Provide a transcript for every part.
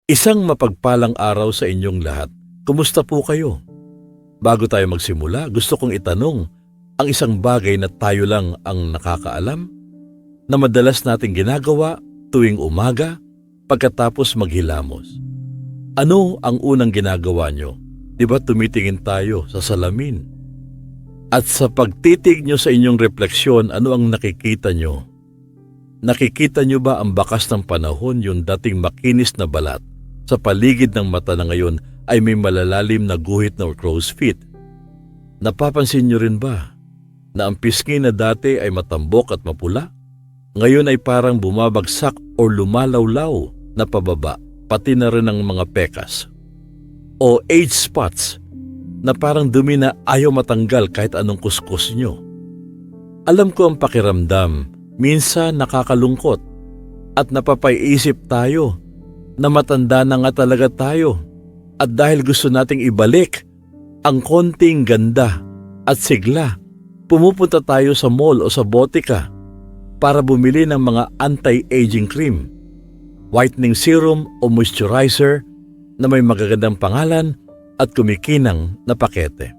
Isang mapagpalang araw sa inyong lahat. Kumusta po kayo? Bago tayo magsimula, gusto kong itanong ang isang bagay na tayo lang ang nakakaalam, na madalas nating ginagawa tuwing umaga pagkatapos maghilamos. Ano ang unang ginagawa nyo? Di ba tumitingin tayo sa salamin? At sa pagtitig nyo sa inyong refleksyon, ano ang nakikita nyo? Nakikita nyo ba ang bakas ng panahon, yung dating makinis na balat? Sa paligid ng mata na ngayon ay may malalalim na guhit na crow's feet. Napapansin nyo rin ba na ang pisngi na dati ay matambok at mapula? Ngayon ay parang bumabagsak o lumalawlaw na pababa, pati na rin ang mga pekas. O age spots na parang dumi na ayaw matanggal kahit anong kuskus nyo. Alam ko ang pakiramdam, minsan nakakalungkot at napapaiisip tayo na matanda na nga talaga tayo at dahil gusto nating ibalik ang konting ganda at sigla, pumupunta tayo sa mall o sa botika para bumili ng mga anti-aging cream, whitening serum o moisturizer na may magagandang pangalan at kumikinang na pakete.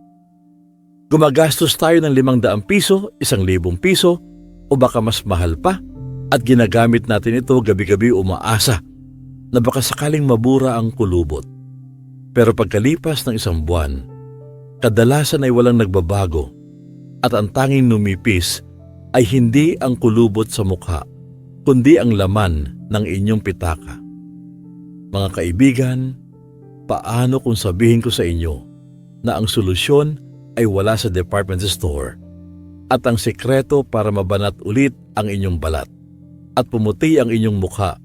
Gumagastos tayo ng 500 piso, 1,000 piso o baka mas mahal pa at ginagamit natin ito gabi-gabi umaasa na baka sakaling mabura ang kulubot. Pero pagkalipas ng 1 buwan, kadalasan ay walang nagbabago at ang tanging numipis ay hindi ang kulubot sa mukha, kundi ang laman ng inyong pitaka. Mga kaibigan, paano kung sabihin ko sa inyo na ang solusyon ay wala sa department store at ang sekreto para mabanat ulit ang inyong balat at pumuti ang inyong mukha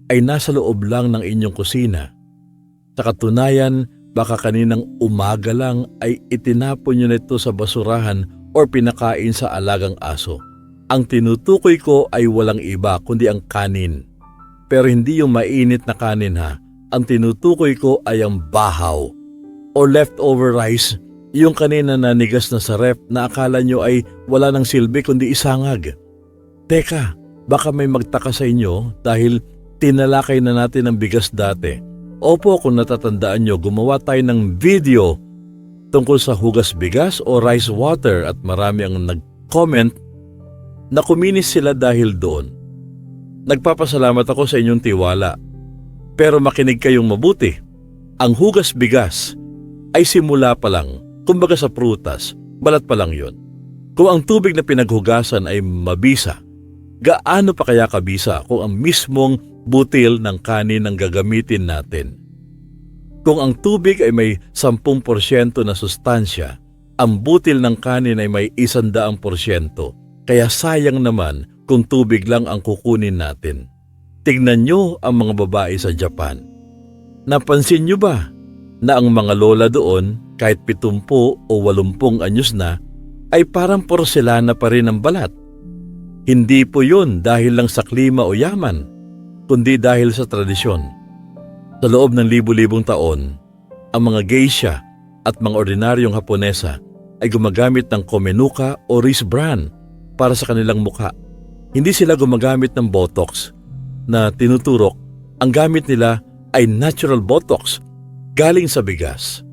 ay nasa loob lang ng inyong kusina? Sa katunayan, baka kaninang umaga lang ay itinapon nyo nito sa basurahan o pinakain sa alagang aso. Ang tinutukoy ko ay walang iba kundi ang kanin. Pero hindi yung mainit na kanin ha. Ang tinutukoy ko ay ang bahaw o leftover rice, yung kanina na nigas na sa ref na akala nyo ay wala ng silbi kundi isangag. Teka, baka may magtaka sa inyo dahil tinalakay na natin ang bigas dati. Opo, kung natatandaan nyo, gumawa tayo ng video tungkol sa hugas bigas o rice water at marami ang nag-comment na kuminis sila dahil doon. Nagpapasalamat ako sa inyong tiwala. Pero makinig kayong mabuti. Ang hugas bigas ay simula pa lang, kumbaga sa prutas, balat pa lang yon. Kung ang tubig na pinaghugasan ay mabisa, gaano pa kaya kabisa kung ang mismong butil ng kanin ang gagamitin natin? Kung ang tubig ay may 10% na sustansya, ang butil ng kanin ay may 100%. Kaya sayang naman kung tubig lang ang kukunin natin. Tignan nyo ang mga babae sa Japan. Napansin nyo ba na ang mga lola doon, kahit 70 o 80 anyos na, ay parang porselana pa rin ang balat? Hindi po yun dahil lang sa klima o yaman, kundi dahil sa tradisyon. Sa loob ng libu-libong taon, ang mga geisha at mga ordinaryong Haponesa ay gumagamit ng Komenuka o Rice Bran para sa kanilang mukha. Hindi sila gumagamit ng Botox na tinuturok. Ang gamit nila ay natural Botox galing sa bigas.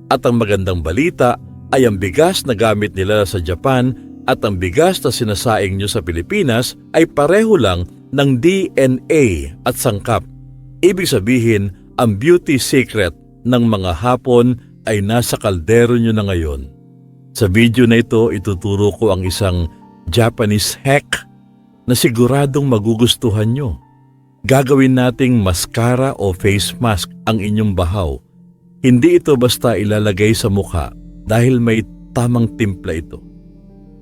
At ang magandang balita ay ang bigas na gamit nila sa Japan at ang bigas na sinasaing nyo sa Pilipinas ay pareho lang ng DNA at sangkap. Ibig sabihin, ang beauty secret ng mga Hapon ay nasa kaldero nyo na ngayon. Sa video na ito, ituturo ko ang isang Japanese hack na siguradong magugustuhan nyo. Gagawin nating mascara o face mask ang inyong bahaw. Hindi ito basta ilalagay sa mukha dahil may tamang timpla ito.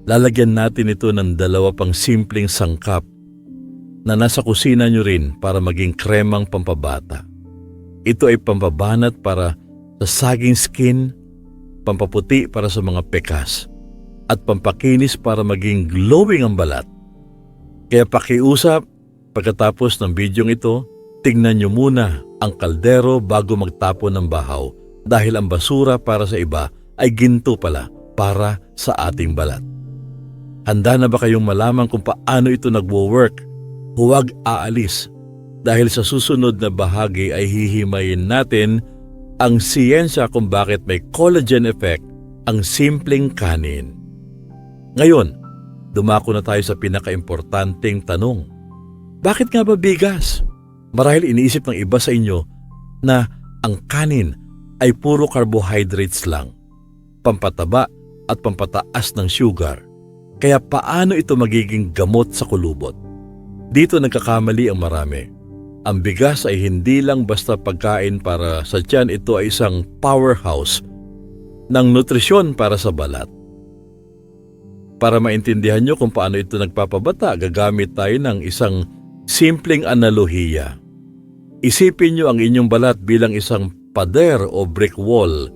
Lalagyan natin ito ng 2 pang simpleng sangkap na nasa kusina nyo rin para maging kremang pampabata. Ito ay pampabanat para sa saging skin, pampaputi para sa mga pekas, at pampakinis para maging glowing ang balat. Kaya pakiusap, pagkatapos ng bidyong ito, tignan nyo muna ang kaldero bago magtapon ng bahaw dahil ang basura para sa iba ay ginto pala para sa ating balat. Handa na ba kayong malaman kung paano ito nagwo-work? Huwag aalis Dahil sa susunod na bahagi ay hihimayin natin ang siyensya kung bakit may collagen effect ang simpleng kanin. Ngayon, dumako na tayo sa pinakaimportanteng tanong. Bakit nga ba bigas? Marahil iniisip ng iba sa inyo na ang kanin ay puro carbohydrates lang, pampataba at pampataas ng sugar. Kaya paano ito magiging gamot sa kulubot? Dito nagkakamali ang marami. Ang bigas ay hindi lang basta pagkain para sa tiyan, ito ay isang powerhouse ng nutrisyon para sa balat. Para maintindihan nyo kung paano ito nagpapabata, gagamit tayo ng isang simpleng analohiya. Isipin nyo ang inyong balat bilang isang pader o brick wall.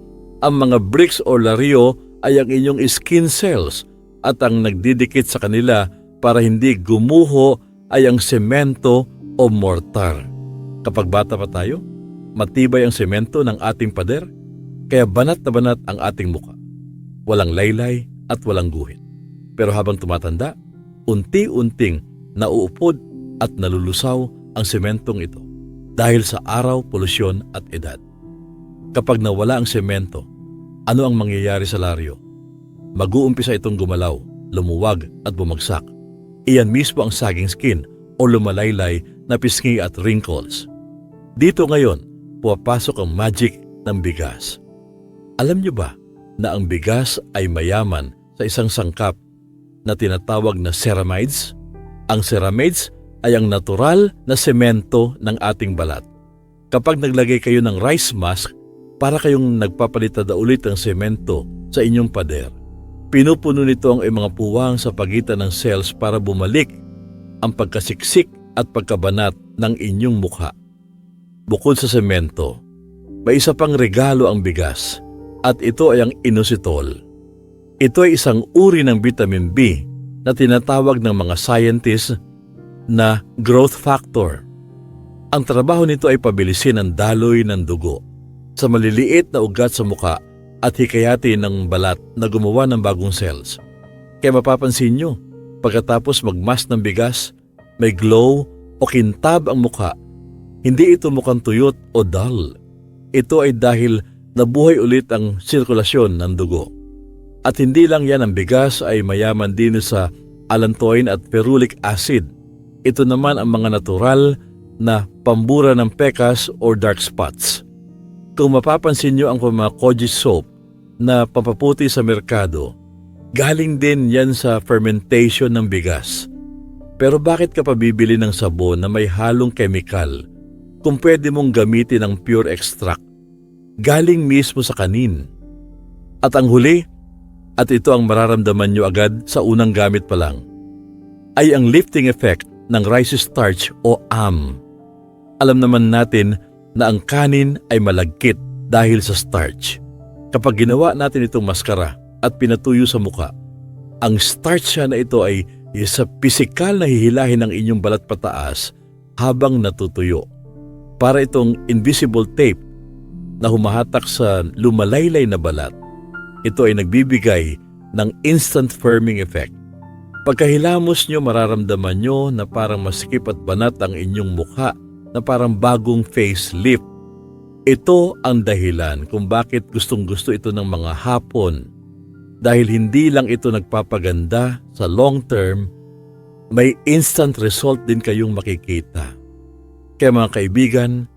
Ang mga bricks o laryo ay ang inyong skin cells at ang nagdidikit sa kanila para hindi gumuho ay ang semento o mortar. Kapag bata pa tayo, matibay ang semento ng ating pader, kaya banat na banat ang ating mukha. Walang laylay at walang guhit. Pero habang tumatanda, unti-unting nauupod at nalulusaw ang sementong ito dahil sa araw, polusyon at edad. Kapag nawala ang semento, ano ang mangyayari sa laryo? Mag-uumpisa itong gumalaw, lumuwag at bumagsak. Iyan mismo ang sagging skin o lumalaylay na pisngi at wrinkles. Dito ngayon, pumapasok ang magic ng bigas. Alam niyo ba na ang bigas ay mayaman sa isang sangkap na tinatawag na ceramides? Ang ceramides ay ang natural na semento ng ating balat. Kapag naglagay kayo ng rice mask, para kayong nagpapalitada ulit ng semento sa inyong pader. Pinupuno nito ang mga puwang sa pagitan ng cells para bumalik ang pagkasiksik at pagkabanat ng inyong mukha. Bukod sa semento, may isa pang regalo ang bigas at ito ay ang inositol. Ito ay isang uri ng vitamin B na tinatawag ng mga scientists na growth factor. Ang trabaho nito ay pabilisin ang daloy ng dugo sa maliliit na ugat sa mukha at hikayati ng balat na gumawa ng bagong cells. Kaya mapapansin nyo, pagkatapos magmas ng bigas, may glow o kintab ang mukha. Hindi ito mukhang tuyot o dull. Ito ay dahil nabuhay ulit ang sirkulasyon ng dugo. At hindi lang yan, ang bigas ay mayaman din sa allantoin at ferulic acid. Ito naman ang mga natural na pambura ng pekas o dark spots. Kung mapapansin nyo ang mga Koji soap na pampaputi sa merkado, galing din yan sa fermentation ng bigas. Pero bakit ka pa bibili ng sabon na may halong chemical kung pwede mong gamitin ang pure extract? Galing mismo sa kanin. At ang huli, at ito ang mararamdaman nyo agad sa unang gamit pa lang, ay ang lifting effect ng rice starch o AM. Alam naman natin na ang kanin ay malagkit dahil sa starch. Kapag ginawa natin itong maskara at pinatuyo sa mukha, ang starch na ito ay sa pisikal na hihilahin ng inyong balat pataas habang natutuyo. Para itong invisible tape na humahatak sa lumalaylay na balat. Ito ay nagbibigay ng instant firming effect. Pagkahilamos nyo, mararamdaman nyo na parang masikip at banat ang inyong mukha na parang bagong facelift. Ito ang dahilan kung bakit gustong-gusto ito ng mga Hapon. Dahil hindi lang ito nagpapaganda sa long term, may instant result din kayong makikita. Kaya mga kaibigan,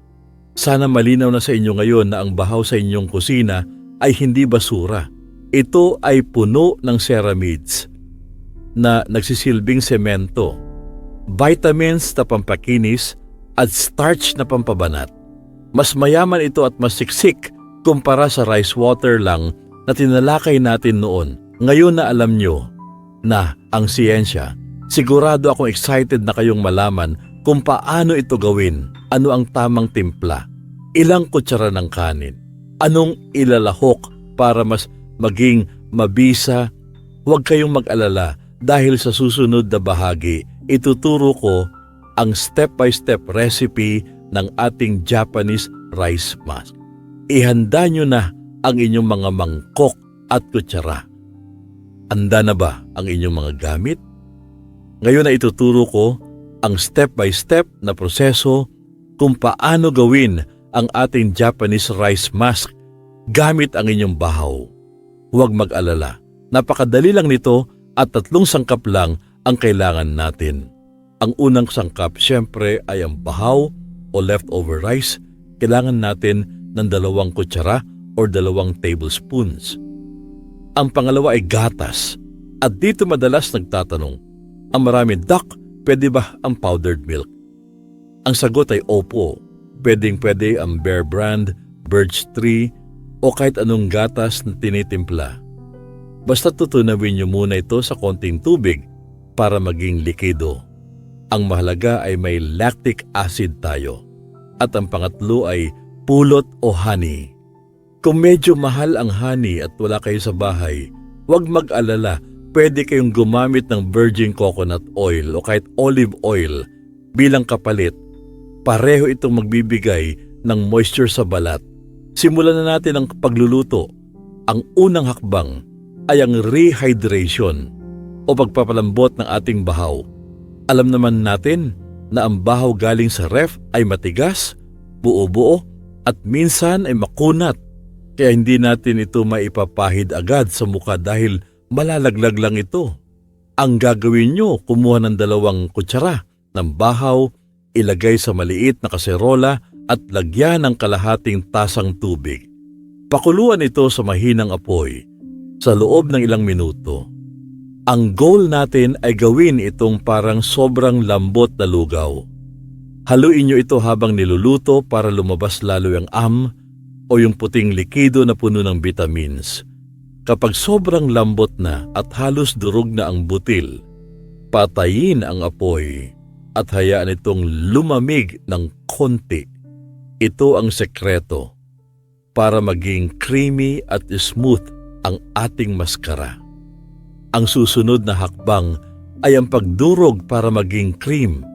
sana malinaw na sa inyo ngayon na ang bahaw sa inyong kusina ay hindi basura. Ito ay puno ng ceramides na nagsisilbing semento, vitamins na pampakinis at starch na pampabanat. Mas mayaman ito at mas siksik kumpara sa rice water lang na tinalakay natin noon. Ngayon na alam nyo na ang siyensya, sigurado akong excited na kayong malaman kung paano ito gawin, ano ang tamang timpla, ilang kutsara ng kanin, anong ilalahok para mas maging mabisa. Huwag kayong mag-alala dahil sa susunod na bahagi, ituturo ko ang step-by-step recipe ng ating Japanese rice mask. Ihanda nyo na ang inyong mga mangkok at kutsara. Handa na ba ang inyong mga gamit? Ngayon na ituturo ko ang step-by-step na proseso kung paano gawin ang ating Japanese rice mask gamit ang inyong bahaw. Huwag mag-alala, napakadali lang nito at 3 sangkap lang ang kailangan natin. Ang unang sangkap siyempre ay ang bahaw o leftover rice. Kailangan natin ng 2 kutsara o 2 tablespoons. Ang pangalawa ay gatas. At dito madalas nagtatanong, ang marami, "Doc, pwede ba ang powdered milk?" Ang sagot ay opo. Pwedeng-pwede ang Bear Brand, Birch Tree o kahit anong gatas na tinitimpla. Basta tutunawin niyo muna ito sa konting tubig para maging likido. Ang mahalaga ay may lactic acid tayo. At ang pangatlo ay pulot o honey. Kung medyo mahal ang honey at wala kayo sa bahay, huwag mag-alala, pwede kayong gumamit ng virgin coconut oil o kahit olive oil bilang kapalit. Pareho itong magbibigay ng moisture sa balat. Simulan na natin ang pagluluto. Ang unang hakbang ay ang rehydration o pagpapalambot ng ating bahaw. Alam naman natin na ang bahaw galing sa ref ay matigas, buo-buo at minsan ay makunat. Kaya hindi natin ito maipapahid agad sa mukha dahil malalaglag lang ito. Ang gagawin nyo, kumuha ng 2 kutsara ng bahaw, ilagay sa maliit na kaserola at lagyan ng kalahating tasang tubig. Pakuluan ito sa mahinang apoy sa loob ng ilang minuto. Ang goal natin ay gawin itong parang sobrang lambot na lugaw. Haluin nyo ito habang niluluto para lumabas lalo yung o yung puting likido na puno ng vitamins. Kapag sobrang lambot na at halos durog na ang butil, patayin ang apoy at hayaan itong lumamig ng konti. Ito ang sekreto para maging creamy at smooth ang ating maskara. Ang susunod na hakbang ay ang pagdurog para maging cream.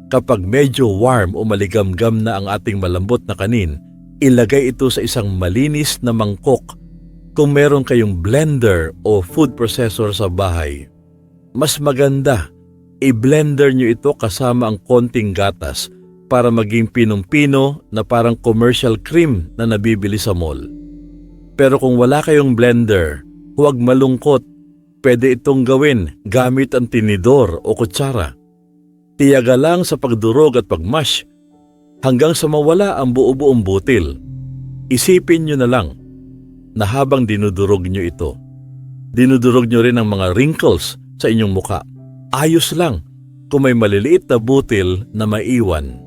Kapag medyo warm o maligamgam na ang ating malambot na kanin, ilagay ito sa isang malinis na mangkok. Kung meron kayong blender o food processor sa bahay, mas maganda, i-blender nyo ito kasama ang konting gatas para maging pinong-pino na parang commercial cream na nabibili sa mall. Pero kung wala kayong blender, huwag malungkot. Pwede itong gawin gamit ang tinidor o kutsara. Tiyaga lang sa pagdurog at pagmash hanggang sa mawala ang buo-buong butil. Isipin nyo na lang na habang dinudurog nyo ito, dinudurog nyo rin ang mga wrinkles sa inyong muka. Ayos lang kung may maliliit na butil na maiwan.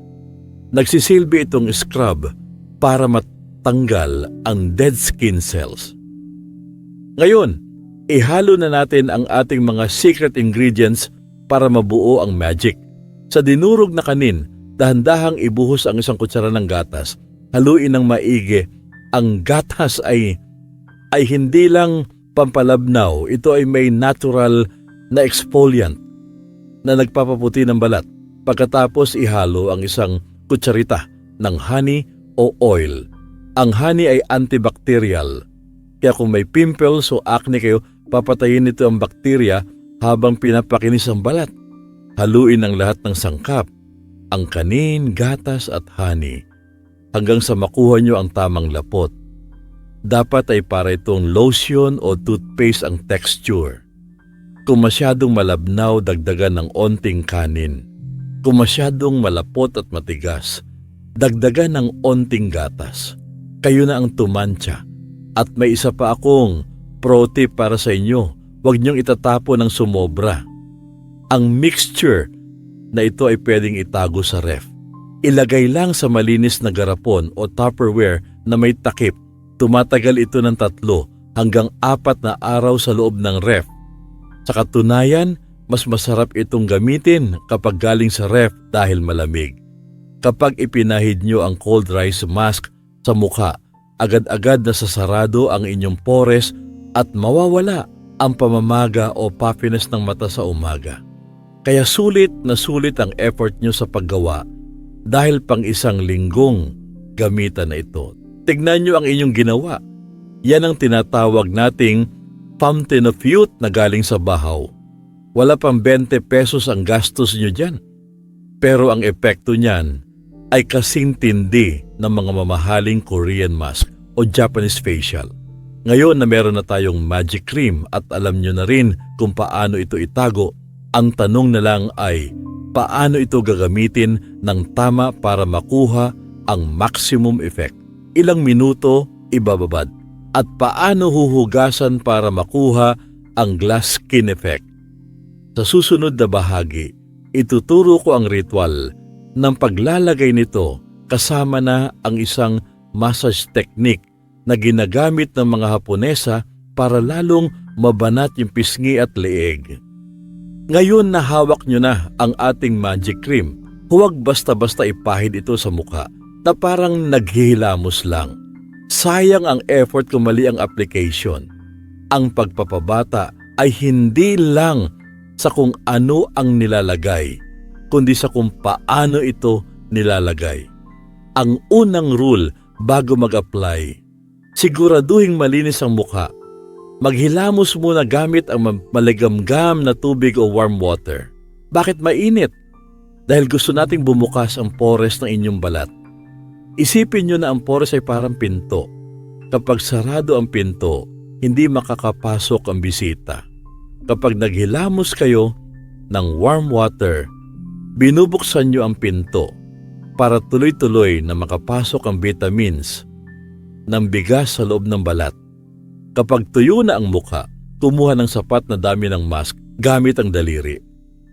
Nagsisilbi itong scrub para matanggal ang dead skin cells. Ngayon, ihalo na natin ang ating mga secret ingredients para mabuo ang magic. Sa dinurog na kanin, dahan-dahang ibuhos ang 1 kutsara ng gatas. Haluin ng maigi. Ang gatas ay hindi lang pampalabnaw. Ito ay may natural na exfoliant na nagpapaputi ng balat. Pagkatapos ihalo ang 1 kutsarita ng honey o oil. Ang honey ay antibacterial. Kaya kung may pimples o acne kayo, papatayin nito ang bakterya habang pinapakinis ang balat. Haluin ang lahat ng sangkap, ang kanin, gatas at honey, hanggang sa makuha nyo ang tamang lapot. Dapat ay para itong lotion o toothpaste ang texture. Kung masyadong malabnaw, dagdagan ng onting kanin. Kung masyadong malapot at matigas, dagdagan ng onting gatas. Kayo na ang tumantya. At may isa pa akong pro tip para sa inyo. Huwag niyong itatapon ng sumobra. Ang mixture na ito ay pwedeng itago sa ref. Ilagay lang sa malinis na garapon o Tupperware na may takip. Tumatagal ito ng 3 hanggang 4 na araw sa loob ng ref. Sa katunayan, mas masarap itong gamitin kapag galing sa ref dahil malamig. Kapag ipinahid nyo ang cold rice mask sa mukha, agad-agad na sasarado ang inyong pores at mawawala ang pamamaga o puffiness ng mata sa umaga. Kaya sulit na sulit ang effort nyo sa paggawa dahil pang 1 linggong gamitan na ito. Tignan nyo ang inyong ginawa. Yan ang tinatawag nating fountain of youth na galing sa bahaw. Wala pang 20 pesos ang gastos nyo dyan. Pero ang epekto niyan ay kasing tindi ng mga mamahaling Korean mask o Japanese facial. Ngayon na meron na tayong magic cream at alam nyo na rin kung paano ito itago, ang tanong na lang ay paano ito gagamitin ng tama para makuha ang maximum effect. Ilang minuto ibababad at paano huhugasan para makuha ang glass skin effect. Sa susunod na bahagi, ituturo ko ang ritual ng paglalagay nito kasama na ang isang massage technique na ginagamit ng mga Haponesa para lalong mabanat yung pisngi at leeg. Ngayon na hawak nyo na ang ating magic cream, huwag basta-basta ipahid ito sa mukha na parang naghihilamos lang. Sayang ang effort kung mali ang application. Ang pagpapabata ay hindi lang sa kung ano ang nilalagay, kundi sa kung paano ito nilalagay. Ang unang rule bago mag-apply, siguraduhing malinis ang mukha. Maghilamos muna gamit ang maligamgam na tubig o warm water. Bakit mainit? Dahil gusto nating bumukas ang pores ng inyong balat. Isipin nyo na ang pores ay parang pinto. Kapag sarado ang pinto, hindi makakapasok ang bisita. Kapag naghilamos kayo ng warm water, binubuksan nyo ang pinto para tuloy-tuloy na makapasok ang vitamins ng bigas sa loob ng balat. Kapag tuyo na ang mukha, kumuha ng sapat na dami ng mask gamit ang daliri.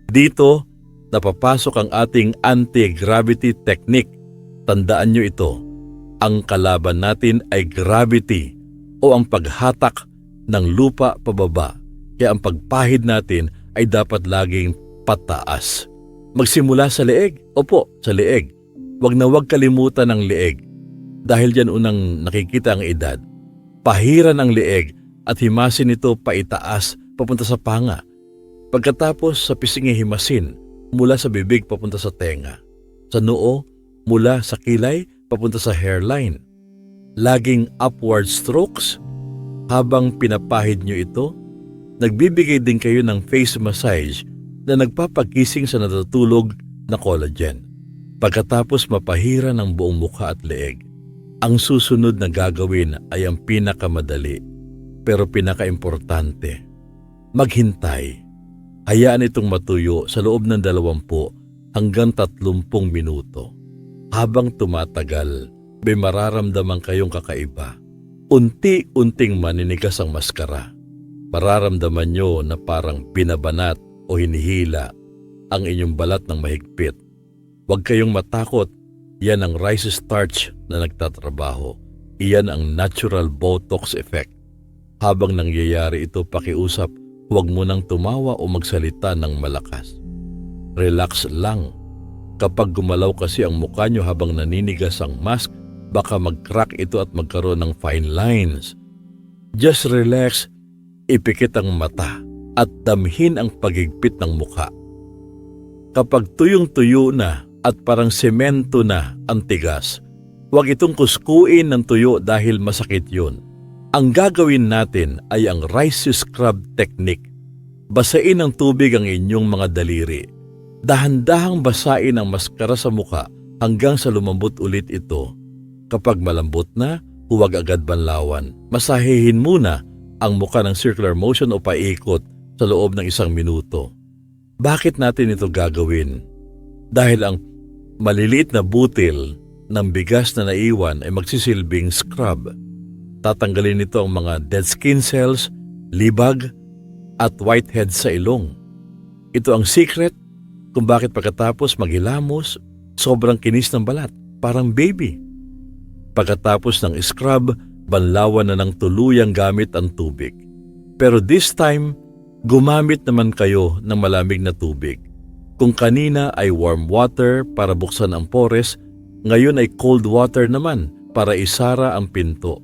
Dito, napapasok ang ating anti-gravity technique. Tandaan nyo ito, ang kalaban natin ay gravity o ang paghatak ng lupa pababa. Kaya ang pagpahid natin ay dapat laging pataas. Magsimula sa leeg. Opo, sa leeg. Huwag na huwag kalimutan ang leeg. Dahil dyan unang nakikita ang edad. Pahiran ang leeg at himasin ito paitaas papunta sa panga. Pagkatapos sa pisngi himasin mula sa bibig papunta sa tenga. Sa noo, mula sa kilay papunta sa hairline. Laging upward strokes habang pinapahid nyo ito. Nagbibigay din kayo ng face massage na nagpapagising sa natutulog na collagen. Pagkatapos mapahiran ang buong mukha at leeg, ang susunod na gagawin ay ang pinakamadali pero pinakaimportante. Maghintay. Hayaan itong matuyo sa loob ng 20 hanggang 30 minuto. Habang tumatagal, may mararamdaman kayong kakaiba. Unti-unting maninigas ang maskara. Mararamdaman nyo na parang binabanat o hinihila ang inyong balat ng mahigpit. Huwag kayong matakot. Yan ang rice starch na nagtatrabaho. Iyan ang natural Botox effect. Habang nangyayari ito pakiusap, huwag mo nang tumawa o magsalita ng malakas. Relax lang. Kapag gumalaw kasi ang mukha nyo habang naninigas ang mask, baka mag-crack ito at magkaroon ng fine lines. Just relax, ipikit ang mata at damhin ang pagigpit ng mukha. Kapag tuyong-tuyo na at parang semento na ang tigas, huwag itong kuskuin ng tuyo dahil masakit yun. Ang gagawin natin ay ang rice scrub technique. Basain ng tubig ang inyong mga daliri. Dahan-dahang basain ang maskara sa mukha hanggang sa lumambot ulit ito. Kapag malambot na, huwag agad banlawan. Masahihin muna ang mukha ng circular motion o paikot sa loob ng 1 minuto. Bakit natin ito gagawin? Dahil ang maliliit na butil ng bigas na naiwan ay magsisilbing scrub. Tatanggalin nito ang mga dead skin cells, libag, at whiteheads sa ilong. Ito ang secret kung bakit pagkatapos maghilamos, sobrang kinis ng balat, parang baby. Pagkatapos ng scrub, banlawan na ng tuluyang gamit ang tubig. Pero this time, gumamit naman kayo ng malamig na tubig. Kung kanina ay warm water para buksan ang pores, ngayon ay cold water naman para isara ang pinto.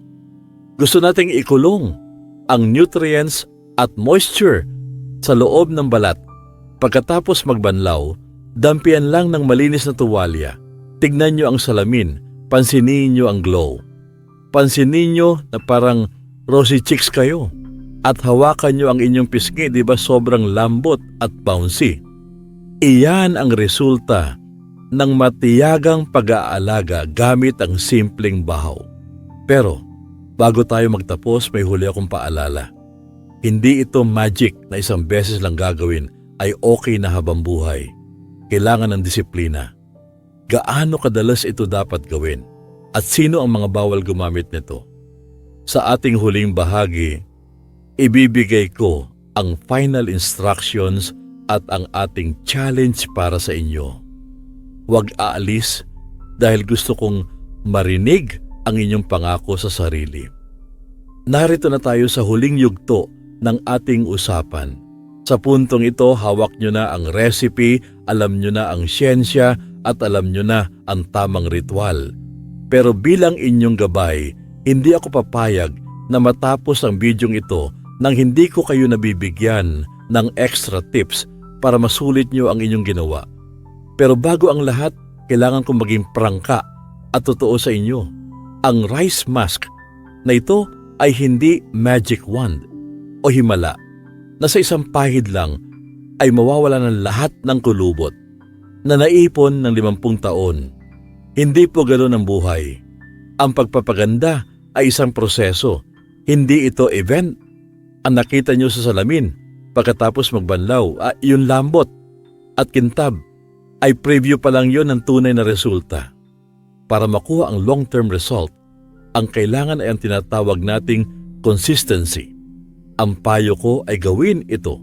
Gusto nating ikulong ang nutrients at moisture sa loob ng balat. Pagkatapos magbanlaw, dampian lang ng malinis na tuwalya. Tignan nyo ang salamin, pansinin nyo ang glow. Pansinin nyo na parang rosy cheeks kayo. At hawakan nyo ang inyong pisngi, di ba sobrang lambot at bouncy? Iyan ang resulta ng matiyagang pag-aalaga gamit ang simpleng bahaw. Pero bago tayo magtapos, may huli akong paalala. Hindi ito magic na isang beses lang gagawin ay okay na habang buhay. Kailangan ng disiplina. Gaano kadalas ito dapat gawin? At sino ang mga bawal gumamit nito? Sa ating huling bahagi, ibibigay ko ang final instructions at ang ating challenge para sa inyo. Huwag aalis dahil gusto kong marinig ang inyong pangako sa sarili. Narito na tayo sa huling yugto ng ating usapan. Sa puntong ito, hawak nyo na ang recipe, alam nyo na ang siyensya, at alam nyo na ang tamang ritual. Pero bilang inyong gabay, hindi ako papayag na matapos ang bidyong ito nang hindi ko kayo nabibigyan ng extra tips para masulit nyo ang inyong ginawa. Pero bago ang lahat, kailangan kong maging prangka at totoo sa inyo. Ang rice mask na ito ay hindi magic wand o himala na sa isang pahid lang ay mawawala ng lahat ng kulubot na naipon ng 50 taon. Hindi po ganoon ang buhay. Ang pagpapaganda ay isang proseso. Hindi ito event. Ang nakita nyo sa salamin pagkatapos magbanlaw, yung lambot at kintab ay preview pa lang yon ng tunay na resulta. Para makuha ang long-term result, ang kailangan ay ang tinatawag nating consistency. Ang payo ko ay gawin ito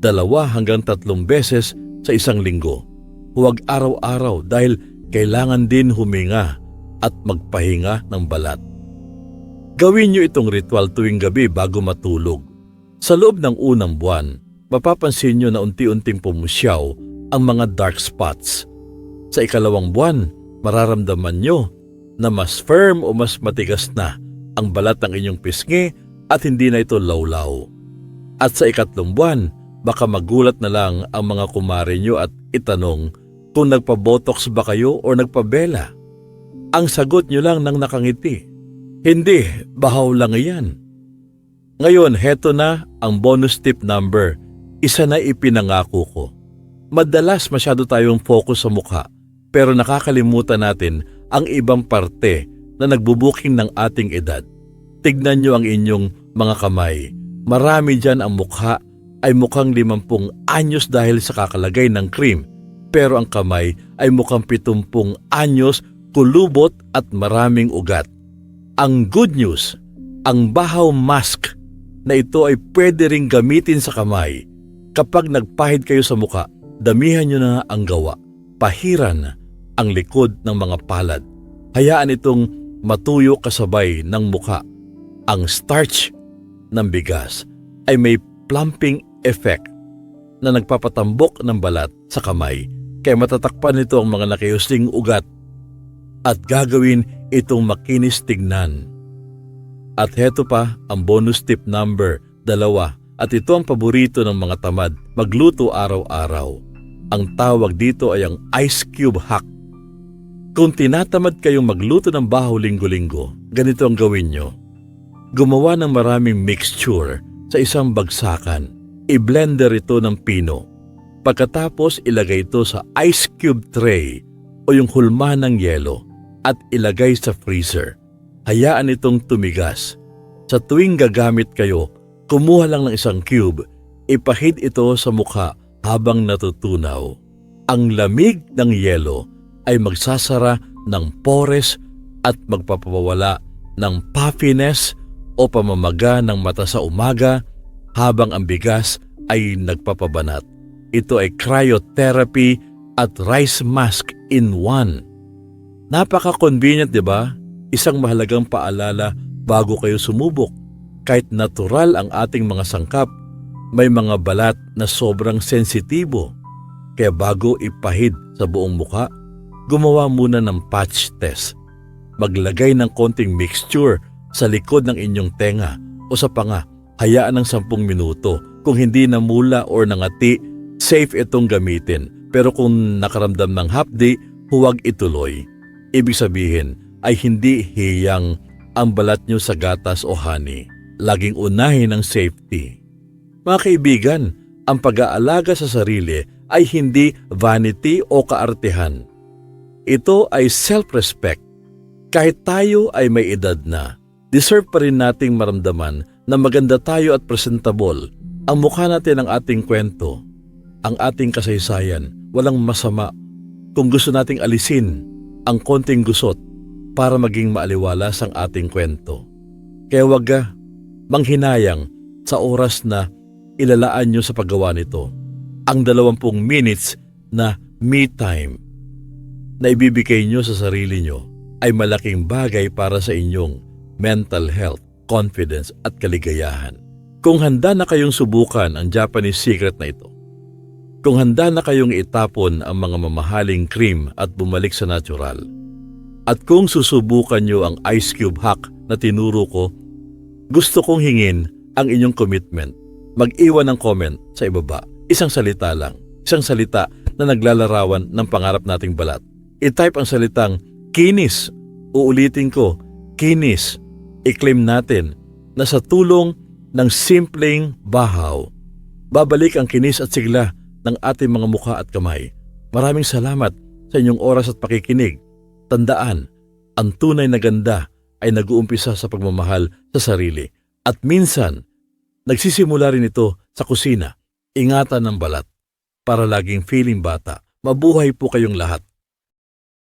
2 hanggang 3 beses sa isang linggo. Huwag araw-araw dahil kailangan din huminga at magpahinga ng balat. Gawin niyo itong ritual tuwing gabi bago matulog. Sa loob ng unang buwan, mapapansin niyo na unti-unting pumusyaw ang mga dark spots. Sa ikalawang buwan, mararamdaman niyo na mas firm o mas matigas na ang balat ng inyong pisngi at hindi na ito lawlaw. At sa ikatlong buwan, baka magulat na lang ang mga kumare niyo at itanong kung nagpa-botox ba kayo o nagpabela. Ang sagot niyo lang nang nakangiti, hindi, bahaw lang iyan. Ngayon, heto na ang bonus tip number. Isa na ipinangako ko. Madalas masyado tayong focus sa mukha, pero nakakalimutan natin ang ibang parte na nagbubuking ng ating edad. Tignan niyo ang inyong mga kamay. Marami dyan ang mukha ay mukhang 50 anyos dahil sa kakalagay ng cream, pero ang kamay ay mukhang 70 anyos, kulubot at maraming ugat. Ang good news, ang bahaw mask na ito ay pwede ring gamitin sa kamay. Kapag nagpahid kayo sa mukha, damihan nyo na ang gawa. Pahiran ang likod ng mga palad. Hayaan itong matuyo kasabay ng mukha. Ang starch ng bigas ay may plumping effect na nagpapatambok ng balat sa kamay, kaya matatakpan nito ang mga nakiusling ugat at gagawin itong makinis tignan. At heto pa ang bonus tip number 2, at ito ang paborito ng mga tamad magluto araw-araw. Ang tawag dito ay ang ice cube hack. Kung tinatamad kayong magluto ng bahaw linggo-linggo, ganito ang gawin nyo. Gumawa ng maraming mixture sa isang bagsakan. I-blender ito ng pino. Pagkatapos ilagay ito sa ice cube tray o yung hulma ng yelo at ilagay sa freezer. Hayaan itong tumigas. Sa tuwing gagamit kayo, kumuha lang ng isang cube, ipahid ito sa mukha habang natutunaw. Ang lamig ng yelo ay magsasara ng pores at magpapawala ng puffiness o pamamaga ng mata sa umaga habang ang bigas ay nagpapabanat. Ito ay cryotherapy at rice mask in one. Napaka-convenient, di ba? Isang mahalagang paalala bago kayo sumubok. Kahit natural ang ating mga sangkap, may mga balat na sobrang sensitibo. Kaya bago ipahid sa buong mukha, gumawa muna ng patch test. Maglagay ng konting mixture sa likod ng inyong tenga o sa panga. Hayaan ng 10 minuto. Kung hindi namula or nangati, safe itong gamitin. Pero kung nakaramdam ng hapdi, huwag ituloy. Ibig sabihin ay hindi hiyang ang balat nyo sa gatas o honey. Laging unahin ang safety. Mga kaibigan, ang pag-aalaga sa sarili ay hindi vanity o kaartehan. Ito ay self-respect. Kahit tayo ay may edad na, deserve pa rin nating maramdaman na maganda tayo at presentable. Ang mukha natin ang ating kwento, ang ating kasaysayan. Walang masama kung gusto nating alisin ang konting gusot para maging maaliwalas ang ating kwento. Kaya wag manghinayang sa oras na ilalaan nyo sa paggawa nito. Ang 20 minutes na me time na ibibigay nyo sa sarili nyo ay malaking bagay para sa inyong mental health, confidence at kaligayahan. Kung handa na kayong subukan ang Japanese secret na ito, kung handa na kayong itapon ang mga mamahaling cream at bumalik sa natural, at kung susubukan nyo ang ice cube hack na tinuro ko, gusto kong hingin ang inyong commitment. Mag-iwan ng comment sa ibaba. Isang salita lang. Isang salita na naglalarawan ng pangarap nating balat. I-type ang salitang kinis. Uulitin ko, kinis. I-claim natin na sa tulong ng simpleng bahaw, babalik ang kinis at sigla ng ating mga mukha at kamay. Maraming salamat sa inyong oras at pakikinig. Tandaan, ang tunay na ganda ay nag-uumpisa sa pagmamahal sa sarili. At minsan, nagsisimula rin ito sa kusina. Ingatan ng balat para laging feeling bata. Mabuhay po kayong lahat.